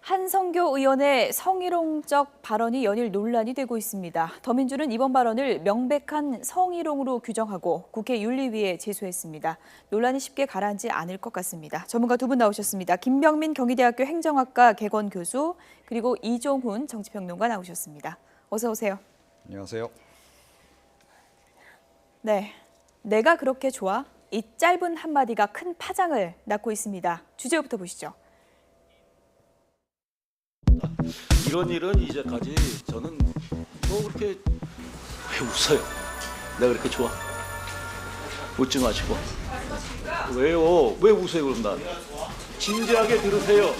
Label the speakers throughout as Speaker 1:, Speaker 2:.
Speaker 1: 한성교 의원의 성희롱적 발언이 연일 논란이 되고 있습니다. 더민주는 이번 발언을 명백한 성희롱으로 규정하고 국회 윤리위에 제소했습니다. 논란이 쉽게 가라앉지 않을 것 같습니다. 전문가 두 분 나오셨습니다. 김병민 경희대학교 행정학과 개건 교수 그리고 이종훈 정치평론가 나오셨습니다. 어서 오세요.
Speaker 2: 안녕하세요.
Speaker 1: 네, 내가 그렇게 좋아? 이 짧은 한마디가 큰 파장을 낳고 있습니다. 주제부터 보시죠.
Speaker 3: 이런 일은 이제까지 저는 뭐 그렇게 왜 웃어요? 내가 그렇게 좋아? 웃지 마시고. 왜요? 왜 웃어요 그럼 난? 진지하게 들으세요.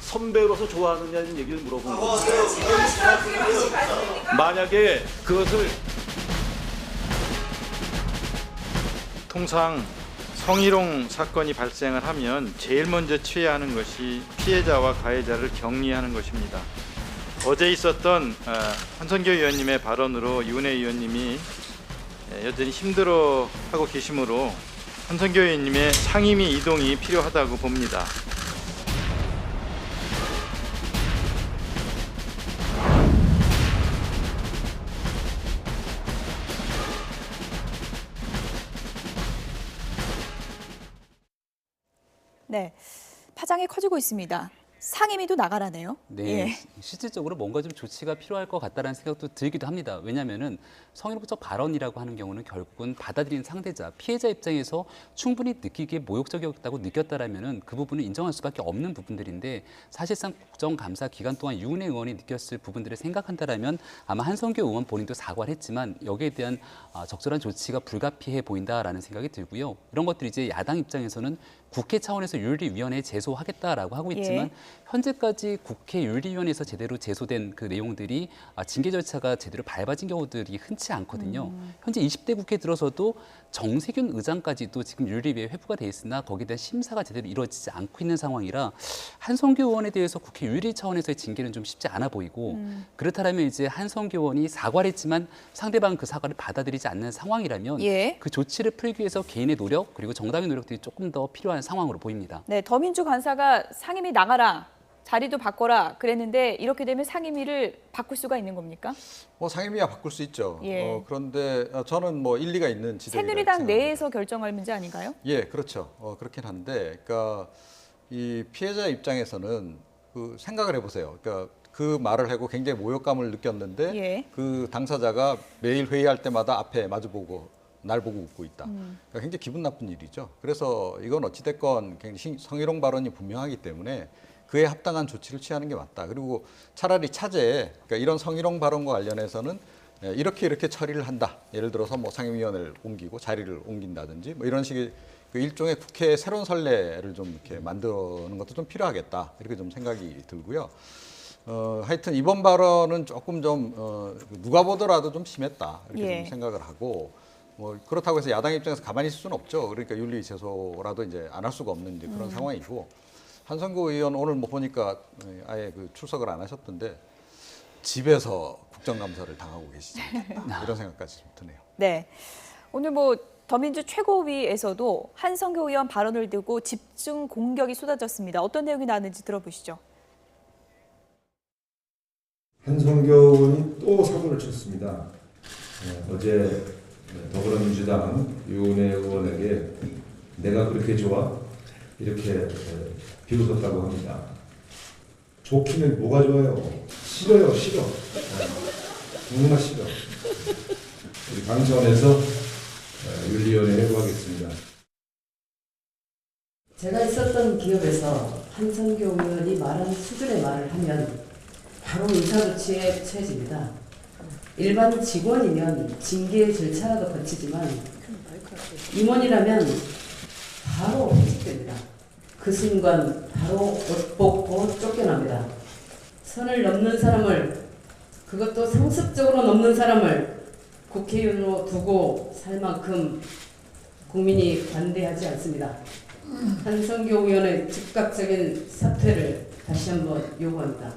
Speaker 3: 선배로서 좋아하느냐는 얘기를 물어본 거예요. 만약에 그것을
Speaker 4: 통상 성희롱 사건이 발생을 하면 제일 먼저 취해야 하는 것이 피해자와 가해자를 격리하는 것입니다. 어제 있었던 한성교 의원님의 발언으로 이은혜 의원님이 여전히 힘들어하고 계시므로 한성교 의원님의 상임위 이동이 필요하다고 봅니다.
Speaker 1: 네, 파장이 커지고 있습니다. 상임위도 나가라네요.
Speaker 5: 네,
Speaker 1: 예.
Speaker 5: 실질적으로 뭔가 좀 조치가 필요할 것 같다는 생각도 들기도 합니다. 왜냐하면은 성희롱적 발언이라고 하는 경우는 결국은 받아들인 상대자, 피해자 입장에서 충분히 느끼기에 모욕적이었다고 느꼈다라면은 그 부분은 인정할 수밖에 없는 부분들인데 사실상 국정감사 기간 동안 유은혜 의원이 느꼈을 부분들을 생각한다라면 아마 한성교 의원 본인도 사과를 했지만 여기에 대한 적절한 조치가 불가피해 보인다라는 생각이 들고요. 이런 것들이 이제 야당 입장에서는 국회 차원에서 윤리위원회에 제소하겠다라고 하고 있지만
Speaker 1: 예.
Speaker 5: 현재까지 국회 윤리위원회에서 제대로 제소된 그 내용들이 징계 절차가 제대로 밟아진 경우들이 흔치 않거든요. 현재 20대 국회 들어서도 정세균 의장까지도 지금 윤리위에 회부가 돼 있으나 거기에 대한 심사가 제대로 이루어지지 않고 있는 상황이라 한성교 의원에 대해서 국회 윤리 차원에서의 징계는 좀 쉽지 않아 보이고 그렇다면 이제 한성교 의원이 사과를 했지만 상대방은 그 사과를 받아들이지 않는 상황이라면
Speaker 1: 예.
Speaker 5: 그 조치를 풀기 위해서 개인의 노력 그리고 정당의 노력들이 조금 더 필요한 상황으로 보입니다.
Speaker 1: 네, 더민주 간사가 상임위 나가라, 자리도 바꿔라 그랬는데 이렇게 되면 상임위를 바꿀 수가 있는 겁니까?
Speaker 2: 상임위야 바꿀 수 있죠.
Speaker 1: 예.
Speaker 2: 그런데 저는 일리가 있는 지적이라고
Speaker 1: 새누리당
Speaker 2: 생각합니다.
Speaker 1: 내에서 결정할 문제 아닌가요?
Speaker 2: 예, 그렇죠. 그렇긴 한데, 그러니까 이 피해자 입장에서는 그 생각을 해보세요. 그러니까 그 말을 하고 굉장히 모욕감을 느꼈는데
Speaker 1: 예.
Speaker 2: 그 당사자가 매일 회의할 때마다 앞에 마주보고 날 보고 웃고 있다. 그러니까 굉장히 기분 나쁜 일이죠. 그래서 이건 어찌됐건 굉장히 성희롱 발언이 분명하기 때문에 그에 합당한 조치를 취하는 게 맞다. 그리고 차라리 차제에 그러니까 이런 성희롱 발언과 관련해서는 이렇게 처리를 한다. 예를 들어서 상임위원회를 옮기고 자리를 옮긴다든지 이런 식의 그 일종의 국회의 새로운 선례를 좀 이렇게 만드는 것도 좀 필요하겠다. 이렇게 좀 생각이 들고요. 하여튼 이번 발언은 조금 좀 누가 보더라도 좀 심했다. 이렇게
Speaker 1: 예.
Speaker 2: 좀 생각을 하고 그렇다고 해서 야당 입장에서 가만히 있을 수는 없죠. 그러니까 윤리 제소라도 이제 안 할 수가 없는 이제 그런 상황이고 한성교 의원 오늘 보니까 아예 그 출석을 안 하셨던데 집에서 국정감사를 당하고 계시지 않겠다. 이런 생각까지 좀 드네요.
Speaker 1: 네, 오늘 더민주 최고위에서도 한성교 의원 발언을 두고 집중 공격이 쏟아졌습니다. 어떤 내용이 나왔는지 들어보시죠.
Speaker 6: 한성교 의원이 또 사고를 쳤습니다. 어제 더불어민주당 유은혜 의원에게 내가 그렇게 좋아? 이렇게 비웃었다고 합니다. 좋기는 뭐가 좋아요? 싫어요, 싫어. 정말 싫어. 우리 당 차원에서 윤리위원회에 회부하겠습니다.
Speaker 7: 제가 있었던 기업에서 한성교 의원이 말한 수준의 말을 하면 바로 의사조치에 처해집니다. 일반 직원이면 징계 절차라도 거치지만 임원이라면 바로 해직됩니다. 그 순간 바로 옷 벗고 쫓겨납니다. 선을 넘는 사람을, 그것도 상습적으로 넘는 사람을 국회의원으로 두고 살 만큼 국민이 관대하지 않습니다. 한성교 의원의 즉각적인 사퇴를 다시 한번 요구합니다.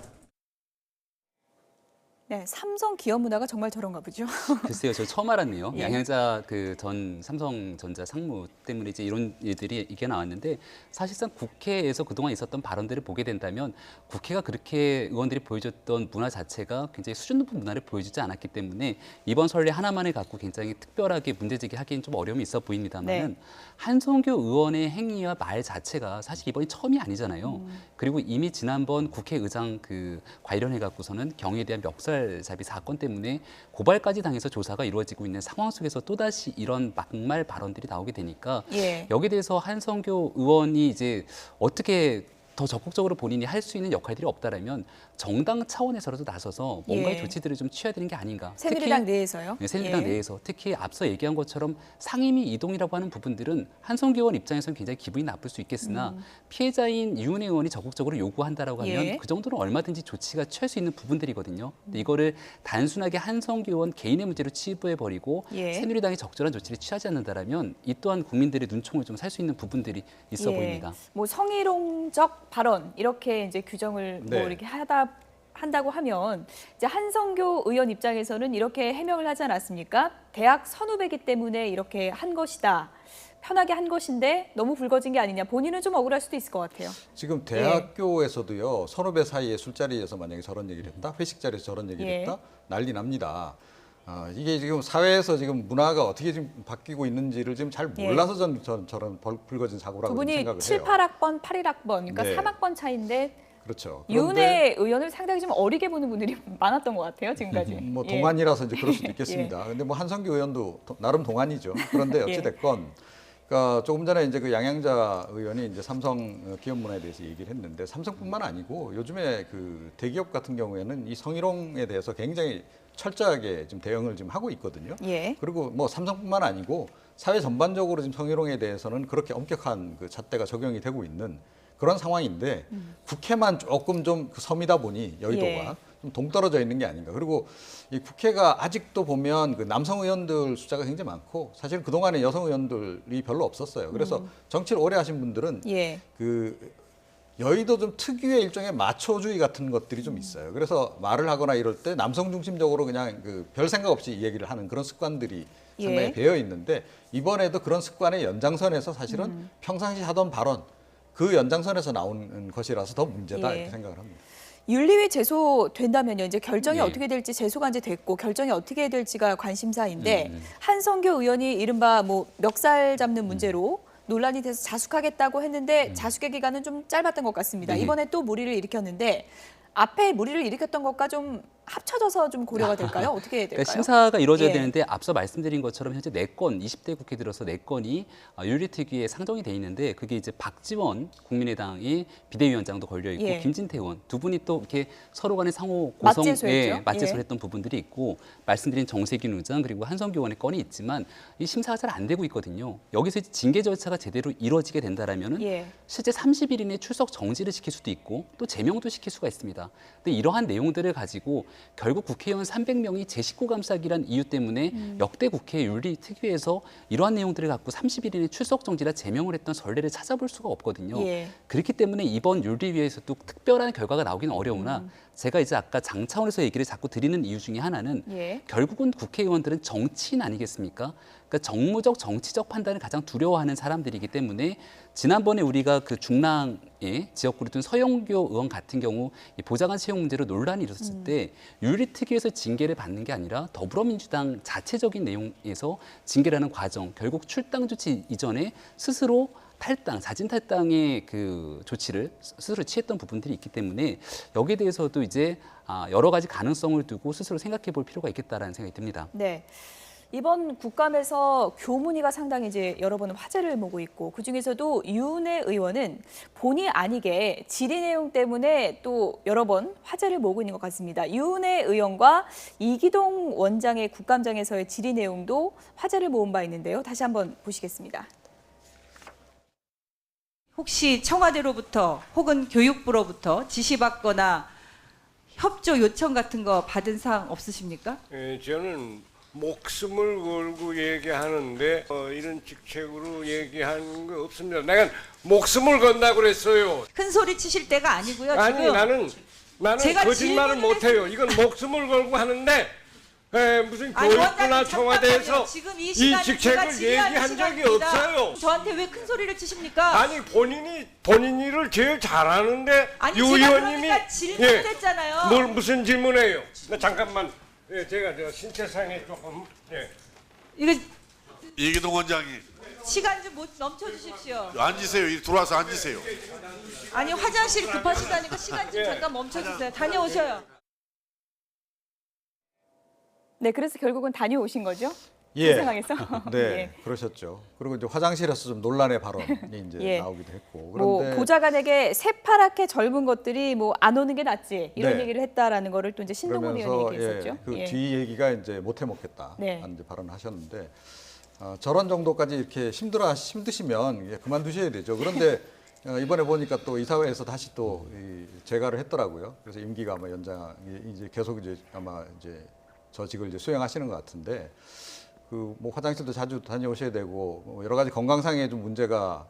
Speaker 1: 네, 삼성 기업 문화가 정말 저런가 보죠.
Speaker 5: 글쎄요, 저 처음 알았네요.
Speaker 1: 예.
Speaker 5: 양양자 그 전 삼성전자 상무 때문에 이제 이런 일들이 이게 나왔는데 사실상 국회에서 그동안 있었던 발언들을 보게 된다면 국회가 그렇게 의원들이 보여줬던 문화 자체가 굉장히 수준 높은 문화를 보여주지 않았기 때문에 이번 선례 하나만을 갖고 굉장히 특별하게 문제제기하기는 좀 어려움이 있어 보입니다만은
Speaker 1: 네.
Speaker 5: 한성교 의원의 행위와 말 자체가 사실 이번이 처음이 아니잖아요. 그리고 이미 지난번 국회의장 그 관련해 갖고서는 경위에 대한 멱살잡이 사건 때문에 고발까지 당해서 조사가 이루어지고 있는 상황 속에서 또다시 이런 막말 발언들이 나오게 되니까
Speaker 1: 예.
Speaker 5: 여기에 대해서 한성교 의원이 이제 어떻게 더 적극적으로 본인이 할 수 있는 역할들이 없다라면 정당 차원에서라도 나서서 뭔가의
Speaker 1: 예.
Speaker 5: 조치들을 좀 취해야 되는 게 아닌가.
Speaker 1: 새누리당 내에서요.
Speaker 5: 네, 새누리당
Speaker 1: 예.
Speaker 5: 내에서 특히 앞서 얘기한 것처럼 상임위 이동이라고 하는 부분들은 한성교 의원 입장에서는 굉장히 기분이 나쁠 수 있겠으나 피해자인 이윤혜 의원이 적극적으로 요구한다라고 하면
Speaker 1: 예.
Speaker 5: 그 정도는 얼마든지 조치가 취할 수 있는 부분들이거든요. 근데 이거를 단순하게 한성교 의원 개인의 문제로 치부해버리고
Speaker 1: 예.
Speaker 5: 새누리당이 적절한 조치를 취하지 않는다라면 이 또한 국민들의 눈총을 좀 살 수 있는 부분들이 있어
Speaker 1: 예.
Speaker 5: 보입니다.
Speaker 1: 뭐 성희롱적 발언 이렇게 이제 규정을 뭐
Speaker 2: 네.
Speaker 1: 이렇게 한다고 하면 이제 한성교 의원 입장에서는 이렇게 해명을 하지 않았습니까? 대학 선후배기 때문에 이렇게 한 것이다. 편하게 한 것인데 너무 붉어진 게 아니냐. 본인은 좀 억울할 수도 있을 것 같아요.
Speaker 2: 지금 대학교에서도요 선후배 사이에 술자리에서 만약에 저런 얘기를 했다, 회식 자리에서 저런 얘기를
Speaker 1: 예.
Speaker 2: 했다, 난리 납니다. 이게 지금 사회에서 지금 문화가 어떻게 지금 바뀌고 있는지를 지금 잘
Speaker 1: 예.
Speaker 2: 몰라서 전 저런 붉어진 사고라고
Speaker 1: 두 분이
Speaker 2: 생각을
Speaker 1: 7,
Speaker 2: 해요.
Speaker 1: 8학번, 8, 1학번, 그러니까
Speaker 2: 네.
Speaker 1: 3학번 차인데
Speaker 2: 그렇죠.
Speaker 1: 이윤혜 의원을 상당히 좀 어리게 보는 분들이 많았던 것 같아요, 지금까지.
Speaker 2: 뭐
Speaker 1: 예.
Speaker 2: 동안이라서 이제 그럴 수도 있겠습니다. 근데 뭐 한성규 의원도 나름 동안이죠. 그런데 어찌 됐건 그러니까 조금 전에 이제 그 양양자 의원이 이제 삼성 기업 문화에 대해서 얘기를 했는데 삼성뿐만 아니고 요즘에 그 대기업 같은 경우에는 이 성희롱에 대해서 굉장히 철저하게 지금 대응을 지금 하고 있거든요.
Speaker 1: 예.
Speaker 2: 그리고 뭐 삼성뿐만 아니고 사회 전반적으로 지금 성희롱에 대해서는 그렇게 엄격한 그 잣대가 적용이 되고 있는 그런 상황인데 국회만 조금 좀 그 섬이다 보니 여의도가
Speaker 1: 예.
Speaker 2: 좀 동떨어져 있는 게 아닌가. 그리고 이 국회가 아직도 보면 그 남성 의원들 숫자가 굉장히 많고 사실 그동안에 여성 의원들이 별로 없었어요. 그래서 정치를 오래 하신 분들은
Speaker 1: 예.
Speaker 2: 그 여의도 좀 특유의 일종의 마초주의 같은 것들이 좀 있어요. 그래서 말을 하거나 이럴 때 남성 중심적으로 그냥 그 별 생각 없이 얘기를 하는 그런 습관들이 상당히
Speaker 1: 예.
Speaker 2: 배어 있는데 이번에도 그런 습관의 연장선에서 사실은 평상시 하던 발언 그 연장선에서 나오는 것이라서 더 문제다
Speaker 1: 예.
Speaker 2: 이렇게 생각을 합니다.
Speaker 1: 윤리위 제소된다면요. 이제 결정이
Speaker 5: 예.
Speaker 1: 어떻게 될지 제소가 이제 됐고 결정이 어떻게 될지가 관심사인데 한성교 의원이 이른바 뭐 멱살 잡는 문제로 논란이 돼서 자숙하겠다고 했는데 자숙의 기간은 좀 짧았던 것 같습니다.
Speaker 5: 네.
Speaker 1: 이번에 또 무리를 일으켰는데 앞에 무리를 일으켰던 것과 좀 합쳐져서 좀 고려가 될까요? 어떻게 될까요?
Speaker 5: 그러니까 심사가 이루어져야
Speaker 1: 예.
Speaker 5: 되는데 앞서 말씀드린 것처럼 현재 4건, 20대 국회 들어서 4건이 윤리특위에 상정이 돼 있는데 그게 이제 박지원 국민의당의 비대위원장도 걸려 있고
Speaker 1: 예.
Speaker 5: 김진태 의원 두 분이 또 이렇게 서로 간의 상호 고성에
Speaker 1: 맞제소했죠.
Speaker 5: 맞제소를
Speaker 1: 예.
Speaker 5: 했던 부분들이 있고 말씀드린 정세균 의장 그리고 한성규 의원의 건이 있지만 이 심사가 잘 안 되고 있거든요. 여기서 이제 징계 절차가 제대로 이루어지게 된다라면은
Speaker 1: 예.
Speaker 5: 실제 30일 이내 출석 정지를 시킬 수도 있고 또 제명도 시킬 수가 있습니다. 근데 이러한 내용들을 가지고 결국 국회의원 300명이 제19 감싸기란 이유 때문에 역대 국회 윤리특위에서 이러한 내용들을 갖고 30일 이내 출석 정지라 제명을 했던 선례를 찾아볼 수가 없거든요.
Speaker 1: 예.
Speaker 5: 그렇기 때문에 이번 윤리위에서도 특별한 결과가 나오기는 어려우나 제가 이제 아까 장 차원에서 얘기를 자꾸 드리는 이유 중에 하나는
Speaker 1: 예.
Speaker 5: 결국은 국회의원들은 정치인 아니겠습니까? 그러니까 정무적 정치적 판단을 가장 두려워하는 사람들이기 때문에 지난번에 우리가 그 중랑의 지역구를 둔 서영교 의원 같은 경우 이 보좌관 채용 문제로 논란이 일었을 때 윤리특위에서 징계를 받는 게 아니라 더불어민주당 자체적인 내용에서 징계를 하는 과정, 결국 출당 조치 이전에 스스로 탈당, 자진 탈당의 그 조치를 스스로 취했던 부분들이 있기 때문에 여기에 대해서도 이제 여러 가지 가능성을 두고 스스로 생각해 볼 필요가 있겠다라는 생각이 듭니다.
Speaker 1: 네. 이번 국감에서 교문위가 상당히 이제 여러 번 화제를 모고 있고 그중에서도 이윤혜 의원은 본의 아니게 질의 내용 때문에 또 여러 번 화제를 모고 있는 것 같습니다. 이윤혜 의원과 이기동 원장의 국감장에서의 질의 내용도 화제를 모은 바 있는데요. 다시 한번 보시겠습니다.
Speaker 8: 혹시 청와대로부터 혹은 교육부로부터 지시받거나 협조 요청 같은 거 받은 사항 없으십니까?
Speaker 9: 저는 목숨을 걸고 얘기하는데 이런 직책으로 얘기하는 거 없습니다. 내가 목숨을 건다고 그랬어요.
Speaker 8: 큰 소리 치실 때가 아니고요.
Speaker 9: 아니
Speaker 8: 지금
Speaker 9: 나는 나는
Speaker 8: 제가
Speaker 9: 거짓말을
Speaker 8: 질문을
Speaker 9: 못해요. 이건 목숨을 걸고 하는데 무슨
Speaker 8: 아니,
Speaker 9: 교육부나
Speaker 8: 원장님,
Speaker 9: 청와대에서
Speaker 8: 잠깐만요. 지금
Speaker 9: 이
Speaker 8: 시간은 제가
Speaker 9: 직책을
Speaker 8: 질의하는
Speaker 9: 얘기한 적이
Speaker 8: 시간입니다.
Speaker 9: 없어요.
Speaker 8: 저한테 왜 큰 소리를 치십니까?
Speaker 9: 아니 본인 일을 제일 잘하는데
Speaker 8: 아니,
Speaker 9: 유
Speaker 8: 제가
Speaker 9: 의원님이
Speaker 8: 그러니까 질문을 했잖아요.
Speaker 9: 뭘 무슨 질문해요? 나 잠깐만. 예, 제가 저 신체상에 조금
Speaker 8: 이거
Speaker 10: 이기동 원장이
Speaker 8: 시간 좀 멈춰주십시오.
Speaker 10: 앉으세요. 이리 들어와서 앉으세요.
Speaker 8: 아니 화장실 급하시다니까 시간 좀 잠깐 멈춰주세요. 다녀오셔요.
Speaker 1: 네, 그래서 결국은 다녀오신 거죠?
Speaker 2: 예.
Speaker 1: 그 상황에서?
Speaker 2: 네,
Speaker 1: 예.
Speaker 2: 그러셨죠. 그리고 이제 화장실에서 좀 논란의 발언이 이제
Speaker 1: 예.
Speaker 2: 나오기도 했고.
Speaker 1: 뭐
Speaker 2: 그런데
Speaker 1: 보좌관에게 새파랗게 젊은 것들이 뭐 안 오는 게 낫지 이런
Speaker 2: 네.
Speaker 1: 얘기를 했다라는 거를 또 이제 신동훈 의원이 얘기했었죠.
Speaker 2: 그
Speaker 1: 예.
Speaker 2: 뒤 얘기가 이제 못해 먹겠다
Speaker 1: 네.
Speaker 2: 하는 이제 발언을 하셨는데 저런 정도까지 이렇게 힘드시면 예, 그만두셔야 되죠. 그런데 이번에 보니까 또 이사회에서 다시 또 재가를 했더라고요. 그래서 임기가 아마 연장 이제 계속 이제 아마 이제 저직을 이제 수행하시는 것 같은데 그 뭐 화장실도 자주 다녀오셔야 되고 뭐 여러 가지 건강상의 좀 문제가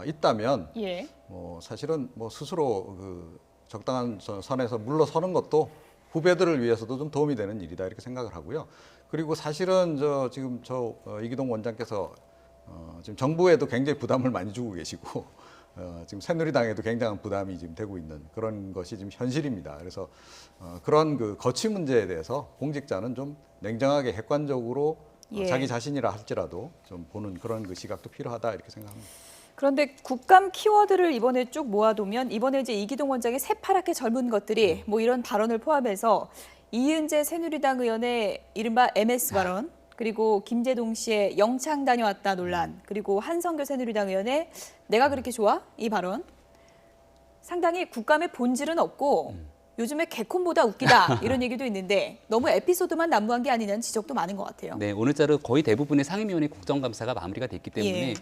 Speaker 2: 있다면
Speaker 1: 예.
Speaker 2: 뭐 사실은 뭐 스스로 그 적당한 선에서 물러서는 것도 후배들을 위해서도 좀 도움이 되는 일이다 이렇게 생각을 하고요. 그리고 사실은 지금 이기동 원장께서 지금 정부에도 굉장히 부담을 많이 주고 계시고 지금 새누리당에도 굉장한 부담이 지금 되고 있는 그런 것이 지금 현실입니다. 그래서 그런 그 거취 문제에 대해서 공직자는 좀 냉정하게 객관적으로
Speaker 1: 예.
Speaker 2: 자기 자신이라 할지라도 좀 보는 그런 그 시각도 필요하다 이렇게 생각합니다.
Speaker 1: 그런데 국감 키워드를 이번에 쭉 모아두면 이번에 이제 이기동 원장의 새파랗게 젊은 것들이 뭐 이런 발언을 포함해서 이은재 새누리당 의원의 이른바 MS 발언, 그리고 김재동 씨의 영창 다녀왔다 논란, 그리고 한성교 새누리당 의원의 내가 그렇게 좋아? 이 발언. 상당히 국감의 본질은 없고 요즘에 개콘보다 웃기다 이런 얘기도 있는데 너무 에피소드만 난무한 게 아니냐는 지적도 많은 것 같아요.
Speaker 5: 네, 오늘자로 거의 대부분의 상임위원회 국정감사가 마무리가 됐기 때문에
Speaker 1: 예.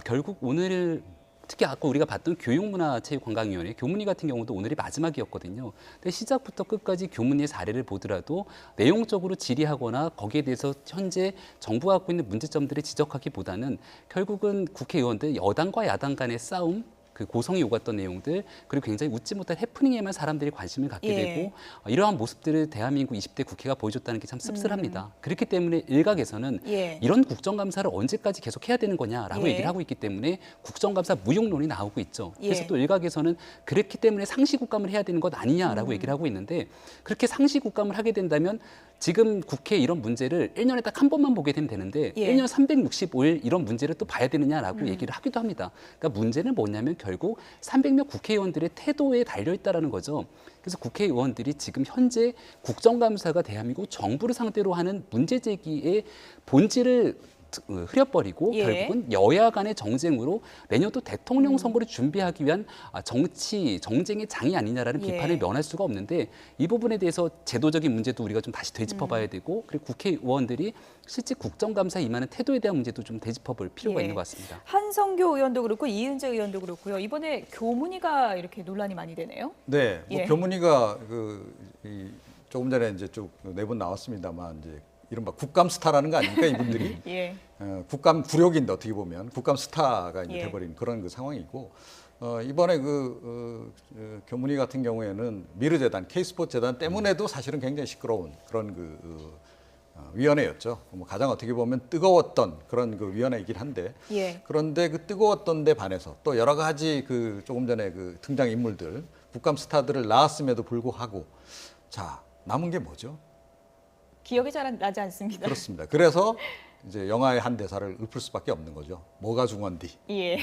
Speaker 5: 결국 오늘 특히 아까 우리가 봤던 교육문화체육관광위원회 교문위 같은 경우도 오늘이 마지막이었거든요. 근데 시작부터 끝까지 교문위의 사례를 보더라도 내용적으로 질의하거나 거기에 대해서 현재 정부가 갖고 있는 문제점들을 지적하기보다는 결국은 국회의원들 여당과 야당 간의 싸움, 그 고성이 오갔던 내용들, 그리고 굉장히 웃지 못할 해프닝에만 사람들이 관심을 갖게
Speaker 1: 예.
Speaker 5: 되고 이러한 모습들을 대한민국 20대 국회가 보여줬다는 게 참 씁쓸합니다. 그렇기 때문에 일각에서는
Speaker 1: 예.
Speaker 5: 이런 국정감사를 언제까지 계속 해야 되는 거냐라고
Speaker 1: 예.
Speaker 5: 얘기를 하고 있기 때문에 국정감사 무용론이 나오고 있죠. 그래서
Speaker 1: 예.
Speaker 5: 또 일각에서는 그렇기 때문에 상시국감을 해야 되는 것 아니냐라고 얘기를 하고 있는데 그렇게 상시국감을 하게 된다면 지금 국회 이런 문제를 1년에 딱 한 번만 보게 되면 되는데
Speaker 1: 예.
Speaker 5: 1년 365일 이런 문제를 또 봐야 되느냐라고 얘기를 하기도 합니다. 그러니까 문제는 뭐냐면 결국 300명 국회의원들의 태도에 달려있다라는 거죠. 그래서 국회의원들이 지금 현재 국정감사가 대한민국 정부를 상대로 하는 문제 제기의 본질을 흐려버리고
Speaker 1: 예.
Speaker 5: 결국은 여야 간의 정쟁으로 내년 또 대통령 선거를 준비하기 위한 정쟁의 장이 아니냐라는
Speaker 1: 예.
Speaker 5: 비판을 면할 수가 없는데 이 부분에 대해서 제도적인 문제도 우리가 좀 다시 되짚어봐야 되고 그리고 국회의원들이 실제 국정감사에 임하는 태도에 대한 문제도 좀 되짚어볼 필요가
Speaker 1: 예.
Speaker 5: 있는 것 같습니다.
Speaker 1: 한성교 의원도 그렇고 이은재 의원도 그렇고요. 이번에 교문위가 이렇게 논란이 많이 되네요.
Speaker 2: 네, 뭐
Speaker 1: 예.
Speaker 2: 교문위가 조금 전에 이제 쭉 네 분 나왔습니다만 이제 이른바 국감 스타라는 거 아닙니까 이분들이?
Speaker 1: 예.
Speaker 2: 국감 굴욕인데 어떻게 보면 국감 스타가 이제
Speaker 1: 예.
Speaker 2: 돼버린 그런 그 상황이고 이번에 교문위 같은 경우에는 미르재단, K스포츠 재단 때문에도 사실은 굉장히 시끄러운 그런 위원회였죠. 뭐 가장 어떻게 보면 뜨거웠던 그런 그 위원회이긴 한데
Speaker 1: 예.
Speaker 2: 그런데 그 뜨거웠던 데 반해서 또 여러 가지 조금 전에 등장 인물들 국감 스타들을 낳았음에도 불구하고 자 남은 게 뭐죠?
Speaker 1: 기억이 잘 나지 않습니다.
Speaker 2: 그렇습니다. 그래서 이제 영화의 한 대사를 읊을 수밖에 없는 거죠. 뭐가 중헌디?
Speaker 1: 예.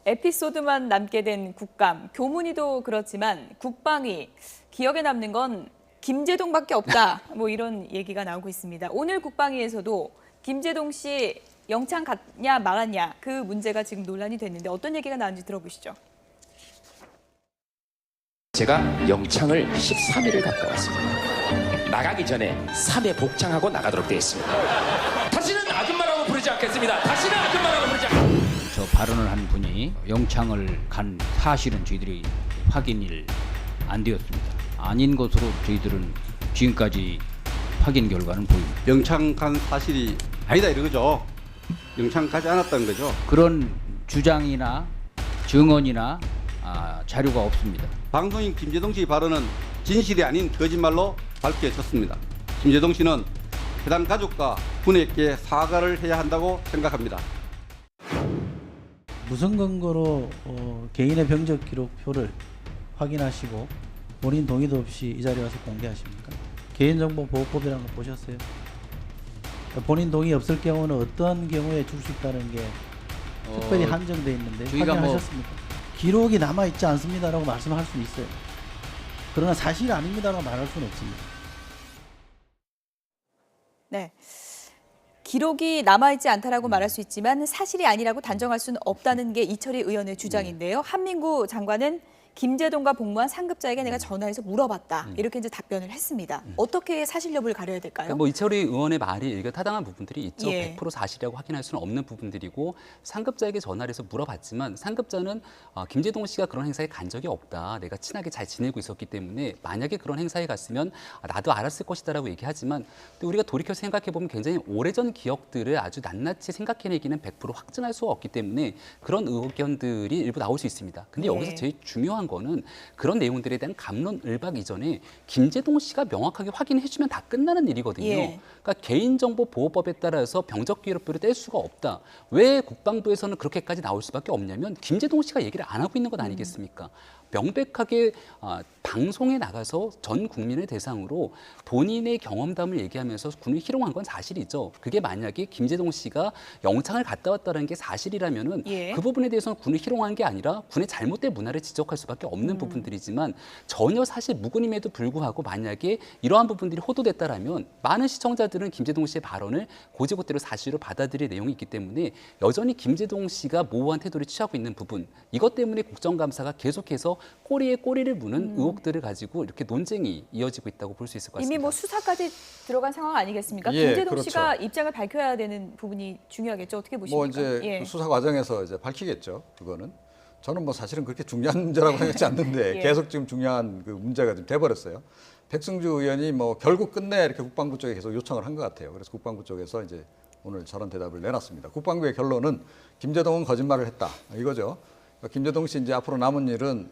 Speaker 1: 에피소드만 남게 된 국감, 교문위도 그렇지만 국방위 기억에 남는 건 김재동밖에 없다. 뭐 이런 얘기가 나오고 있습니다. 오늘 국방위에서도 김재동 씨 영창 갔냐 말았냐 그 문제가 지금 논란이 됐는데 어떤 얘기가 나왔는지 들어보시죠.
Speaker 11: 제가 영창을 13일을 갔다 왔습니다. 나가기 전에 3회 복장하고 나가도록 되어 있습니다. 다시는 아줌마라고 부르지 않겠습니다. 다시는 아줌마라고 부르지 않겠습니다.
Speaker 12: 저 발언을 한 분이 영창을 간 사실은 저희들이 확인이 안 되었습니다. 아닌 것으로 저희들은 지금까지 확인 결과는 보입니다.
Speaker 13: 영창 간 사실이 아니다 이거죠. 영창 가지 않았다는 거죠.
Speaker 12: 그런 주장이나 증언이나 자료가 없습니다.
Speaker 13: 방송인 김재동 씨 발언은 진실이 아닌 거짓말로 밝혀졌습니다. 김재동 씨는 해당 가족과 군에게 사과를 해야 한다고 생각합니다.
Speaker 14: 무슨 근거로 개인의 병적 기록표를 확인하시고 본인 동의도 없이 이 자리에 와서 공개하십니까? 개인정보보호법이라는 거 보셨어요? 본인 동의 없을 경우는 어떤 경우에 줄 수 있다는 게 특별히 한정되어 있는데 확인하셨습니까? 기록이 남아있지 않습니다라고 말씀할 수는 있어요. 그러나 사실이 아닙니다라고 말할 수는 없습니다.
Speaker 1: 네. 기록이 남아있지 않다라고 말할 수 있지만 사실이 아니라고 단정할 수는 없다는 게 이철희 의원의 주장인데요. 한민구 장관은 김제동과 복무한 상급자에게 내가 전화해서 물어봤다. 이렇게 이제 답변을 했습니다. 어떻게 사실 여부를 가려야 될까요?
Speaker 5: 그러니까 뭐 이철희 의원의 말이 일견타당한 부분들이 있죠.
Speaker 1: 예.
Speaker 5: 100% 사실이라고 확인할 수는 없는 부분들이고 상급자에게 전화를 해서 물어봤지만 상급자는 김제동 씨가 그런 행사에 간 적이 없다. 내가 친하게 잘 지내고 있었기 때문에 만약에 그런 행사에 갔으면 나도 알았을 것이다라고 얘기하지만 또 우리가 돌이켜서 생각해보면 굉장히 오래전 기억들을 아주 낱낱이 생각해내기는 100% 확증할 수가 없기 때문에 그런 의견들이 일부 나올 수 있습니다. 근데 여기서 제일 중요한 거는 그런 내용들에 대한 갑론을박 이전에 김제동 씨가 명확하게 확인해주면 다 끝나는 일이거든요.
Speaker 1: 예.
Speaker 5: 그러니까 개인정보보호법에 따라서 병적기록표를 뗄 수가 없다. 왜 국방부에서는 그렇게까지 나올 수밖에 없냐면 김제동 씨가 얘기를 안 하고 있는 것 아니겠습니까? 명백하게 방송에 나가서 전 국민을 대상으로 본인의 경험담을 얘기하면서 군을 희롱한 건 사실이죠. 그게 만약에 김제동 씨가 영창을 갔다 왔다는 게 사실이라면은
Speaker 1: 예.
Speaker 5: 그 부분에 대해서는 군을 희롱한 게 아니라 군의 잘못된 문화를 지적할 수밖에 없는 부분들이지만 전혀 사실 무근임에도 불구하고 만약에 이러한 부분들이 호도됐다라면 많은 시청자들은 김제동 씨의 발언을 고지고대로 사실로 받아들일 내용이 있기 때문에 여전히 김제동 씨가 모호한 태도를 취하고 있는 부분 이것 때문에 국정감사가 계속해서 꼬리에 꼬리를 무는 의혹들을 가지고 이렇게 논쟁이 이어지고 있다고 볼 수 있을 것 같습니다.
Speaker 1: 이미 뭐 수사까지 들어간 상황 아니겠습니까?
Speaker 2: 예,
Speaker 1: 김제동
Speaker 2: 그렇죠.
Speaker 1: 씨가 입장을 밝혀야 되는 부분이 중요하겠죠. 어떻게 보십니까?
Speaker 2: 뭐 이제
Speaker 1: 예.
Speaker 2: 수사 과정에서 이제 밝히겠죠. 그거는 저는 뭐 사실은 그렇게 중요한 문제라고 생각하지 않는데
Speaker 1: 예.
Speaker 2: 계속 지금 중요한 그 문제가 좀 돼버렸어요. 백승주 의원이 뭐 결국 끝내 이렇게 국방부 쪽에 계속 요청을 한 것 같아요. 그래서 국방부 쪽에서 이제 오늘 저런 대답을 내놨습니다. 국방부의 결론은 김제동은 거짓말을 했다 이거죠. 그러니까 김제동 씨 이제 앞으로 남은 일은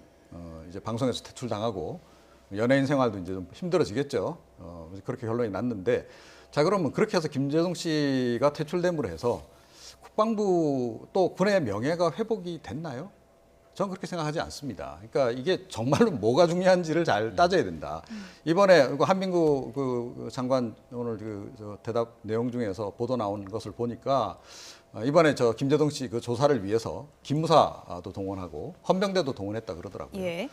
Speaker 2: 이제 방송에서 퇴출당하고 연예인 생활도 이제 좀 힘들어지겠죠. 그렇게 결론이 났는데 자 그러면 그렇게 해서 김제동 씨가 퇴출됨으로 해서 국방부 또 군의 명예가 회복이 됐나요? 저는 그렇게 생각하지 않습니다. 그러니까 이게 정말로 뭐가 중요한지를 잘 따져야 된다. 이번에 한민구 그 장관 오늘 저 대답 내용 중에서 보도 나온 것을 보니까 이번에 저 김제동 씨 그 조사를 위해서 기무사도 동원하고 헌병대도 동원했다 그러더라고요.
Speaker 1: 예.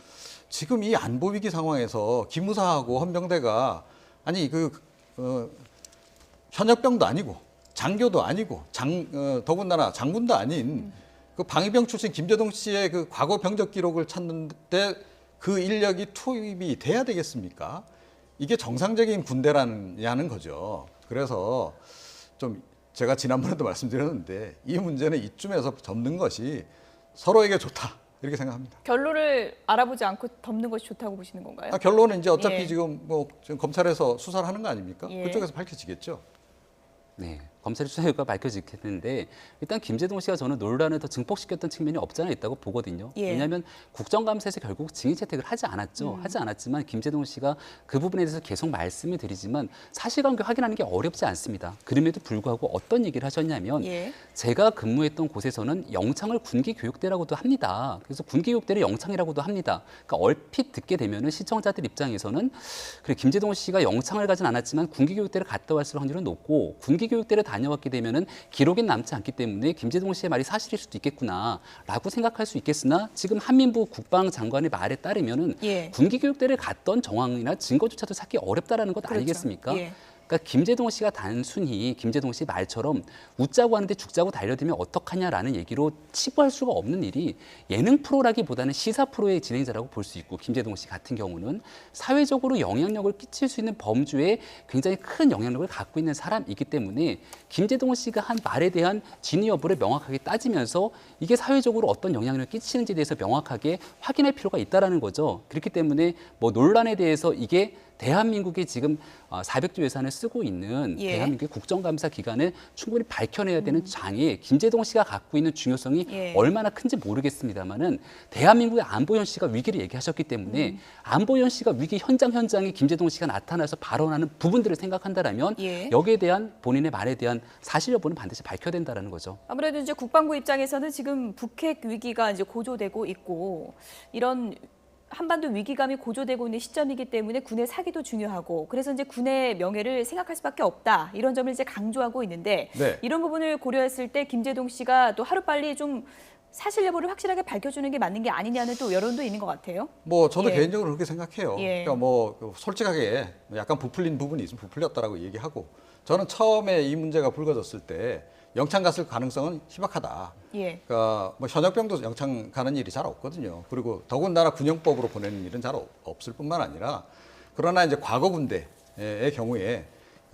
Speaker 2: 지금 이 안보 위기 상황에서 기무사하고 헌병대가 아니 현역병도 아니고 장교도 아니고 더군다나 장군도 아닌 그 방위병 출신 김제동 씨의 그 과거 병적 기록을 찾는데 그 인력이 투입이 돼야 되겠습니까? 이게 정상적인 군대라는 거죠. 그래서 좀 제가 지난번에도 말씀드렸는데 이 문제는 이쯤에서 접는 것이 서로에게 좋다 이렇게 생각합니다.
Speaker 1: 결론을 알아보지 않고 덮는 것이 좋다고 보시는 건가요?
Speaker 2: 결론은 이제 어차피
Speaker 1: 예.
Speaker 2: 지금 검찰에서 수사를 하는 거 아닙니까?
Speaker 1: 예.
Speaker 2: 그쪽에서 밝혀지겠죠.
Speaker 5: 네, 검찰의 수사 결과가 밝혀지겠는데 일단 김제동 씨가 저는 논란을 더 증폭시켰던 측면이 없지 않아 있다고 보거든요.
Speaker 1: 예.
Speaker 5: 왜냐하면 국정감사에서 결국 증인 채택을 하지 않았죠. 하지 않았지만 김제동 씨가 그 부분에 대해서 계속 말씀을 드리지만 사실관계 확인하는 게 어렵지 않습니다. 그럼에도 불구하고 어떤 얘기를 하셨냐면
Speaker 1: 예.
Speaker 5: 제가 근무했던 곳에서는 영창을 군기교육대라고도 합니다. 그래서 군기교육대를 영창이라고도 합니다. 그러니까 얼핏 듣게 되면은 시청자들 입장에서는 그래 김제동 씨가 영창을 가진 않았지만 군기교육대를 갔다 왔을 확률은 높고 군기교육대를 다녀왔게 되면은 기록엔 남지 않기 때문에 김제동 씨의 말이 사실일 수도 있겠구나라고 생각할 수 있겠으나 지금 한민부 국방장관의 말에 따르면은
Speaker 1: 예.
Speaker 5: 군기교육대를 갔던 정황이나 증거조차도 찾기 어렵다라는 것
Speaker 1: 그렇죠.
Speaker 5: 아니겠습니까?
Speaker 1: 예.
Speaker 5: 그러니까 김제동 씨가 단순히 김제동 씨 말처럼 웃자고 하는데 죽자고 달려들면 어떡하냐라는 얘기로 치부할 수가 없는 일이 예능 프로라기보다는 시사 프로의 진행자라고 볼 수 있고 김제동 씨 같은 경우는 사회적으로 영향력을 끼칠 수 있는 범주에 굉장히 큰 영향력을 갖고 있는 사람이기 때문에 김제동 씨가 한 말에 대한 진위 여부를 명확하게 따지면서 이게 사회적으로 어떤 영향력을 끼치는지에 대해서 명확하게 확인할 필요가 있다라는 거죠. 그렇기 때문에 뭐 논란에 대해서 이게 대한민국이 지금 400조 예산을 쓰고 있는
Speaker 1: 예.
Speaker 5: 대한민국의 국정감사 기간을 충분히 밝혀내야 되는 장이 김재동 씨가 갖고 있는 중요성이
Speaker 1: 예.
Speaker 5: 얼마나 큰지 모르겠습니다만은 대한민국의 안보 현실과 위기를 얘기하셨기 때문에 안보 현실과 위기 현장에 김재동 씨가 나타나서 발언하는 부분들을 생각한다라면
Speaker 1: 예.
Speaker 5: 여기에 대한 본인의 말에 대한 사실 여부는 반드시 밝혀야 된다는 거죠.
Speaker 1: 아무래도 이제 국방부 입장에서는 지금 북핵 위기가 이제 고조되고 있고 이런 한반도 위기감이 고조되고 있는 시점이기 때문에 군의 사기도 중요하고 그래서 이제 군의 명예를 생각할 수밖에 없다 이런 점을 이제 강조하고 있는데
Speaker 2: 네.
Speaker 1: 이런 부분을 고려했을 때 김재동 씨가 또 하루빨리 좀 사실 여부를 확실하게 밝혀주는 게 맞는 게 아니냐는 또 여론도 있는 것 같아요.
Speaker 2: 뭐 저도
Speaker 1: 예.
Speaker 2: 개인적으로 그렇게 생각해요.
Speaker 1: 예.
Speaker 2: 그러니까 뭐 솔직하게 약간 부풀린 부분이 있으면 부풀렸다라고 얘기하고 저는 처음에 이 문제가 불거졌을 때 영창 갔을 가능성은 희박하다.
Speaker 1: 예.
Speaker 2: 그러니까 뭐 현역병도 영창 가는 일이 잘 없거든요. 그리고 더군다나 군용법으로 보내는 일은 잘 없을 뿐만 아니라 그러나 이제 과거 군대의 경우에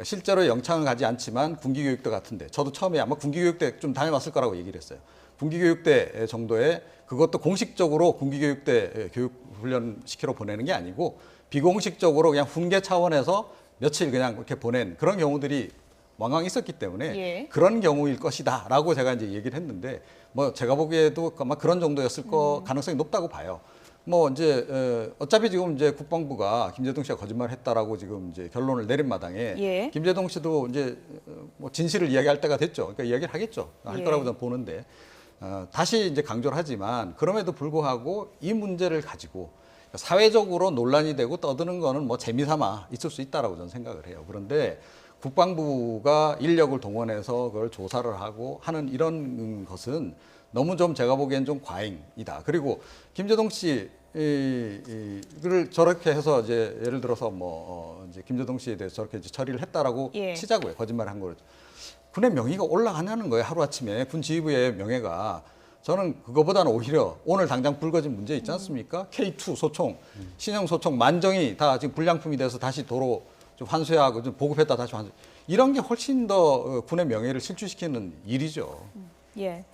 Speaker 2: 실제로 영창은 가지 않지만 군기교육대 같은데 저도 처음에 아마 군기교육대 좀 다녀봤을 거라고 얘기를 했어요. 군기교육대 정도의 그것도 공식적으로 군기교육대 교육훈련 시키러 보내는 게 아니고 비공식적으로 그냥 훈계 차원에서 며칠 그냥 이렇게 보낸 그런 경우들이 왕왕 있었기 때문에
Speaker 1: 예.
Speaker 2: 그런 경우일 것이다라고 제가 이제 얘기를 했는데 뭐 제가 보기에도 아마 그런 정도였을 거 가능성이 높다고 봐요. 뭐 이제 어차피 지금 이제 국방부가 김재동 씨가 거짓말했다라고 지금 이제 결론을 내린 마당에
Speaker 1: 예.
Speaker 2: 김재동 씨도 이제 뭐 진실을 이야기할 때가 됐죠. 그러니까 이야기를 하겠죠. 할
Speaker 1: 예.
Speaker 2: 거라고 저는 보는데 다시 이제 강조를 하지만 그럼에도 불구하고 이 문제를 가지고 사회적으로 논란이 되고 떠드는 거는 뭐 재미삼아 있을 수 있다라고 저는 생각을 해요. 그런데 국방부가 인력을 동원해서 그걸 조사를 하고 하는 이런 것은 너무 좀 제가 보기엔 좀 과잉이다. 그리고 김재동 씨를 저렇게 해서 이제 예를 들어서 뭐 이제 김재동 씨에 대해서 저렇게 이제 처리를 했다라고
Speaker 1: 예.
Speaker 2: 치자고요. 거짓말을 한 거를. 군의 명예가 올라가냐는 거예요. 하루아침에 군 지휘부의 명예가. 저는 그거보다는 오히려 오늘 당장 불거진 문제 있지 않습니까? K2 소총, 신형 소총 만정이 다 지금 불량품이 돼서 다시 도로 좀 환수하고 좀 보급했다 다시 환수. 이런 게 훨씬 더 군의 명예를 실추시키는 일이죠.
Speaker 1: 예.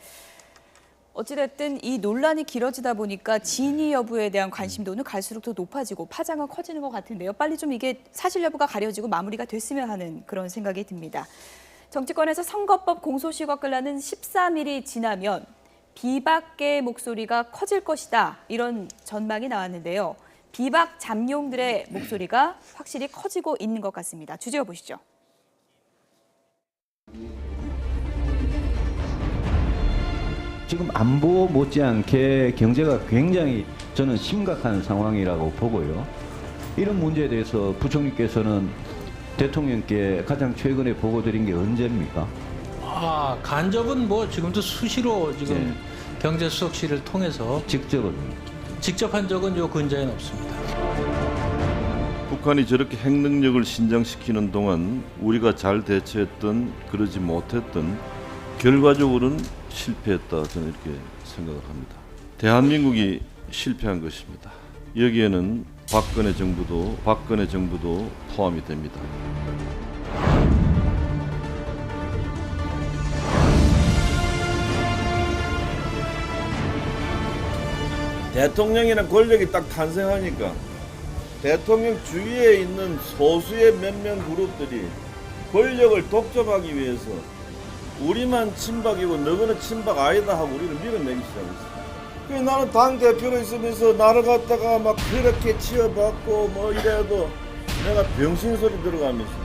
Speaker 1: 어찌됐든 이 논란이 길어지다 보니까 진위 여부에 대한 관심도는 갈수록 더 높아지고 파장은 커지는 것 같은데요. 빨리 좀 이게 사실 여부가 가려지고 마무리가 됐으면 하는 그런 생각이 듭니다. 정치권에서 선거법 공소시효가 끝나는 13일이 지나면 비박계의 목소리가 커질 것이다. 이런 전망이 나왔는데요. 비박 잠룡들의 목소리가 확실히 커지고 있는 것 같습니다. 주제어 보시죠.
Speaker 15: 지금 안보 못지않게 경제가 굉장히 저는 심각한 상황이라고 보고요. 이런 문제에 대해서 부총리께서는 대통령께 가장 최근에 보고 드린 게 언제입니까?
Speaker 14: 간접은 뭐 지금도 수시로 지금 경제수석실을 통해서 직접 한 적은 요 근자에는 없습니다.
Speaker 16: 북한이 저렇게 핵 능력을 신장시키는 동안 우리가 잘 대처했던 그러지 못했던 결과적으로는 실패했다 저는 이렇게 생각을 합니다. 대한민국이 실패한 것입니다. 여기에는 박근혜 정부도 포함이 됩니다.
Speaker 17: 대통령이라는 권력이 딱 탄생하니까 대통령 주위에 있는 소수의 몇몇 그룹들이 권력을 독점하기 위해서 우리만 친박이고 너희는 친박 아니다 하고 우리를 밀어내기 시작했어. 그래서 나는 당대표로 있으면서 나를 갖다가 막 그렇게 치어받고 뭐 이래도 내가 병신 소리 들어가면서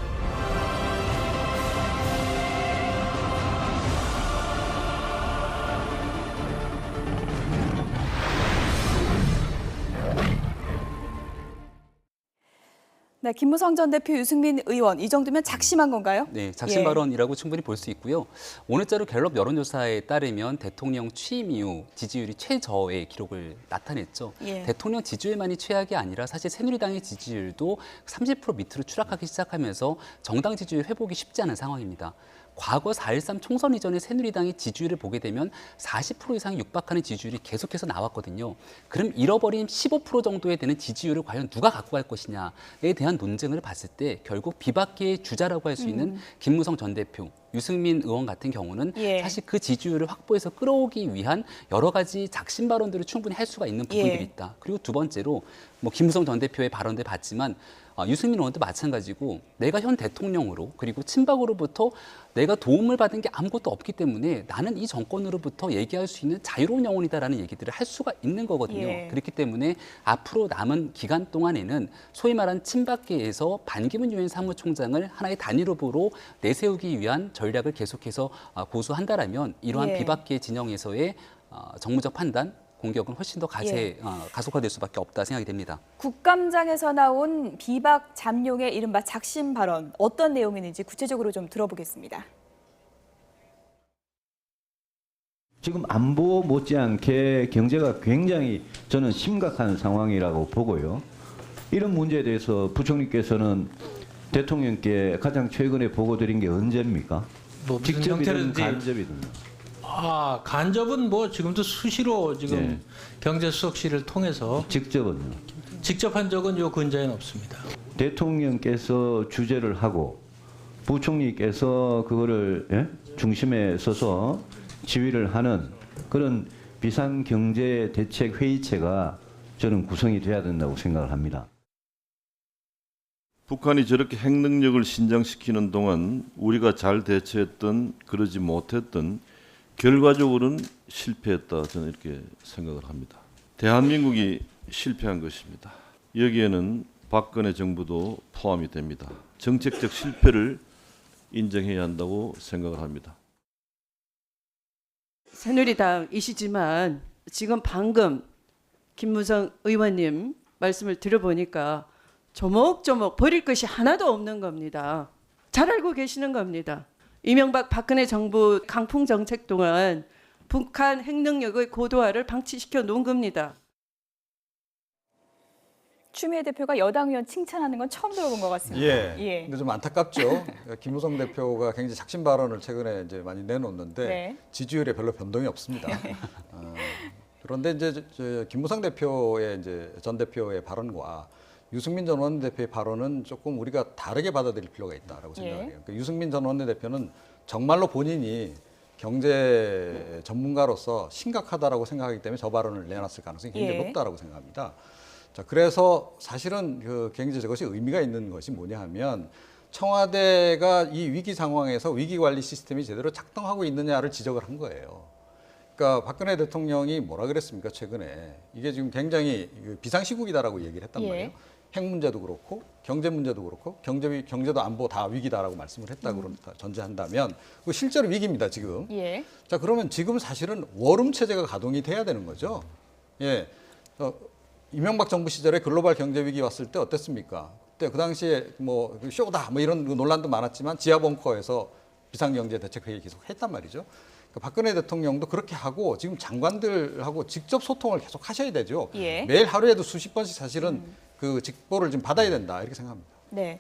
Speaker 1: 네, 김무성 전 대표, 유승민 의원 이 정도면 작심한 건가요?
Speaker 5: 네, 작심 발언이라고 충분히 볼 수 있고요. 오늘자로 갤럽 여론조사에 따르면 대통령 취임 이후 지지율이 최저의 기록을 나타냈죠.
Speaker 1: 예.
Speaker 5: 대통령 지지율만이 최악이 아니라 사실 새누리당의 지지율도 30% 밑으로 추락하기 시작하면서 정당 지지율 회복이 쉽지 않은 상황입니다. 과거 4.13 총선 이전의 새누리당의 지지율을 보게 되면 40% 이상이 육박하는 지지율이 계속해서 나왔거든요. 그럼 잃어버린 15% 정도에 되는 지지율을 과연 누가 갖고 갈 것이냐에 대한 논쟁을 봤을 때 결국 비박계의 주자라고 할 수 있는 김무성 전 대표, 유승민 의원 같은 경우는
Speaker 1: 예.
Speaker 5: 사실 그 지지율을 확보해서 끌어오기 위한 여러 가지 작심 발언들을 충분히 할 수가 있는 부분들이
Speaker 1: 예.
Speaker 5: 있다. 그리고 두 번째로 뭐 김무성 전 대표의 발언들 봤지만 유승민 의원도 마찬가지고 내가 현 대통령으로 그리고 친박으로부터 내가 도움을 받은 게 아무것도 없기 때문에 나는 이 정권으로부터 얘기할 수 있는 자유로운 영혼이다라는 얘기들을 할 수가 있는 거거든요.
Speaker 1: 예.
Speaker 5: 그렇기 때문에 앞으로 남은 기간 동안에는 소위 말한 친박계에서 반기문 유엔 사무총장을 하나의 단일 후보로 내세우기 위한 전략을 계속해서 고수한다라면 이러한
Speaker 1: 예.
Speaker 5: 비박계 진영에서의 정무적 판단, 공격은 훨씬 더 가속화될 수밖에 없다 생각이 됩니다.
Speaker 1: 국감장에서 나온 비박 잠룡의 이른바 작심 발언 어떤 내용이는지 구체적으로 좀 들어보겠습니다.
Speaker 15: 지금 안보 못지않게 경제가 굉장히 저는 심각한 상황이라고 보고요. 이런 문제에 대해서 부총리께서는 대통령께 가장 최근에 보고 드린 게 언제입니까?
Speaker 18: 뭐 무슨
Speaker 15: 직접이든
Speaker 18: 형태로든지
Speaker 15: 간접이든.
Speaker 18: 간접은 뭐 지금도 수시로 지금
Speaker 15: 네.
Speaker 18: 경제수석실을 통해서
Speaker 15: 직접은요?
Speaker 18: 직접 한 적은 요 근자에는 없습니다.
Speaker 15: 대통령께서 주재를 하고 부총리께서 그거를 중심에 서서 지휘를 하는 그런 비상경제대책회의체가 저는 구성이 돼야 된다고 생각을 합니다.
Speaker 16: 북한이 저렇게 핵능력을 신장시키는 동안 우리가 잘 대처했던 그러지 못했던 결과적으로는 실패했다 저는 이렇게 생각을 합니다. 대한민국이 실패한 것입니다. 여기에는 박근혜 정부도 포함이 됩니다. 정책적 실패를 인정해야 한다고 생각을 합니다.
Speaker 7: 새누리당이시지만 지금 방금 김무성 의원님 말씀을 들어보니까 조목조목 버릴 것이 하나도 없는 겁니다. 잘 알고 계시는 겁니다. 이명박 박근혜 정부 강풍 정책 동안 북한 핵능력의 고도화를 방치시켜 놓은 겁니다.
Speaker 1: 추미애 대표가 여당 의원 칭찬하는 건 처음 들어본 것 같습니다.
Speaker 2: 예. 근데 좀 안타깝죠. 김무성 대표가 굉장히 작심 발언을 최근에 이제 많이 내놓는데
Speaker 1: 네.
Speaker 2: 지지율에 별로 변동이 없습니다. 그런데 이제 김무성 대표의 이제 전 대표의 발언과 유승민 전 원내대표의 발언은 조금 우리가 다르게 받아들일 필요가 있다라고 생각해요. 그러니까 유승민 전 원내대표는 정말로 본인이 경제 전문가로서 심각하다라고 생각하기 때문에 저 발언을 내놨을 가능성이 굉장히 높다라고 생각합니다. 자, 그래서 사실은 굉장히 저것이 의미가 있는 것이 뭐냐 하면 청와대가 이 위기 상황에서 위기 관리 시스템이 제대로 작동하고 있느냐를 지적을 한 거예요. 그러니까 박근혜 대통령이 뭐라 그랬습니까 최근에 이게 지금 굉장히 비상시국이다라고 얘기를 했단 말이에요. 핵 문제도 그렇고 경제 문제도 그렇고 경제도 안보 다 위기다라고 말씀을 했다고 전제한다면 그 실제로 위기입니다 지금.
Speaker 1: 예.
Speaker 2: 자 그러면 지금 사실은 워룸 체제가 가동이 돼야 되는 거죠. 예. 이명박 정부 시절에 글로벌 경제 위기 왔을 때 어땠습니까? 그때 그 당시에 뭐 쇼다 뭐 이런 논란도 많았지만 지하 벙커에서 비상경제 대책회의 계속 했단 말이죠. 그러니까 박근혜 대통령도 그렇게 하고 지금 장관들하고 직접 소통을 계속 하셔야 되죠.
Speaker 1: 예.
Speaker 2: 매일 하루에도 수십 번씩 사실은 그 직보를 좀 받아야 된다 이렇게 생각합니다.
Speaker 1: 네.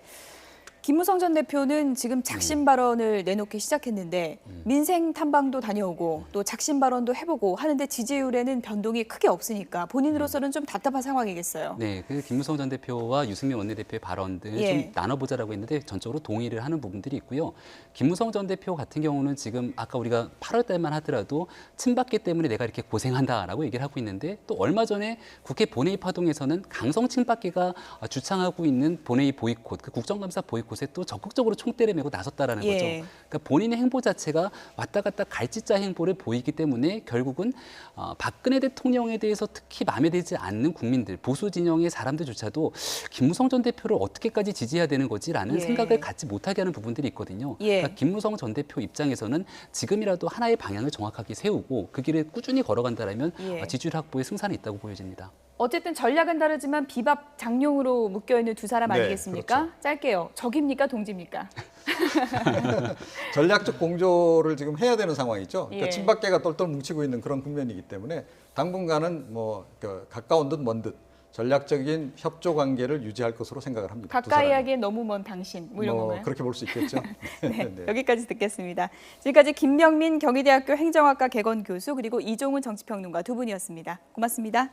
Speaker 1: 김무성 전 대표는 지금 작심 발언을 내놓기 시작했는데 민생 탐방도 다녀오고 또 작심 발언도 해보고 하는데 지지율에는 변동이 크게 없으니까 본인으로서는 좀 답답한 상황이겠어요.
Speaker 5: 네, 그 김무성 전 대표와 유승민 원내대표의 발언들 좀 나눠보자라고 했는데 전적으로 동의를 하는 부분들이 있고요. 김무성 전 대표 같은 경우는 지금 아까 우리가 8월 달만 하더라도 친박계 때문에 내가 이렇게 고생한다라고 얘기를 하고 있는데 또 얼마 전에 국회 본회의 파동에서는 강성 친박계가 주창하고 있는 본회의 보이콧, 그 국정감사 보이콧에 또 적극적으로 총대를 메고 나섰다라는 거죠. 그러니까 본인의 행보 자체가 왔다 갔다 갈짓자 행보를 보이기 때문에 결국은 박근혜 대통령에 대해서 특히 마음에 들지 않는 국민들, 보수 진영의 사람들조차도 김무성 전 대표를 어떻게까지 지지해야 되는 거지라는 생각을 갖지 못하게 하는 부분들이 있거든요. 그러니까 김무성 전 대표 입장에서는 지금이라도 하나의 방향을 정확하게 세우고 그 길을 꾸준히 걸어간다라면 지지율 확보에 승산이 있다고 보여집니다.
Speaker 1: 어쨌든 전략은 다르지만 비박 장룡으로 묶여있는 두 사람 아니겠습니까?
Speaker 2: 그렇죠.
Speaker 1: 짧게요. 적입니까? 동지입니까?
Speaker 2: 전략적 공조를 지금 해야 되는 상황이죠. 그러니까
Speaker 1: 예.
Speaker 2: 친박계가 똘똘 뭉치고 있는 그런 국면이기 때문에 당분간은 뭐 가까운 듯 먼 듯 전략적인 협조 관계를 유지할 것으로 생각을 합니다.
Speaker 1: 가까이 하기엔 너무 먼 당신 뭐 이런 건가요?
Speaker 2: 그렇게 볼 수 있겠죠.
Speaker 1: 네, 여기까지 듣겠습니다. 지금까지 김명민 경희대학교 행정학과 개건 교수 그리고 이종훈 정치평론가 두 분이었습니다. 고맙습니다.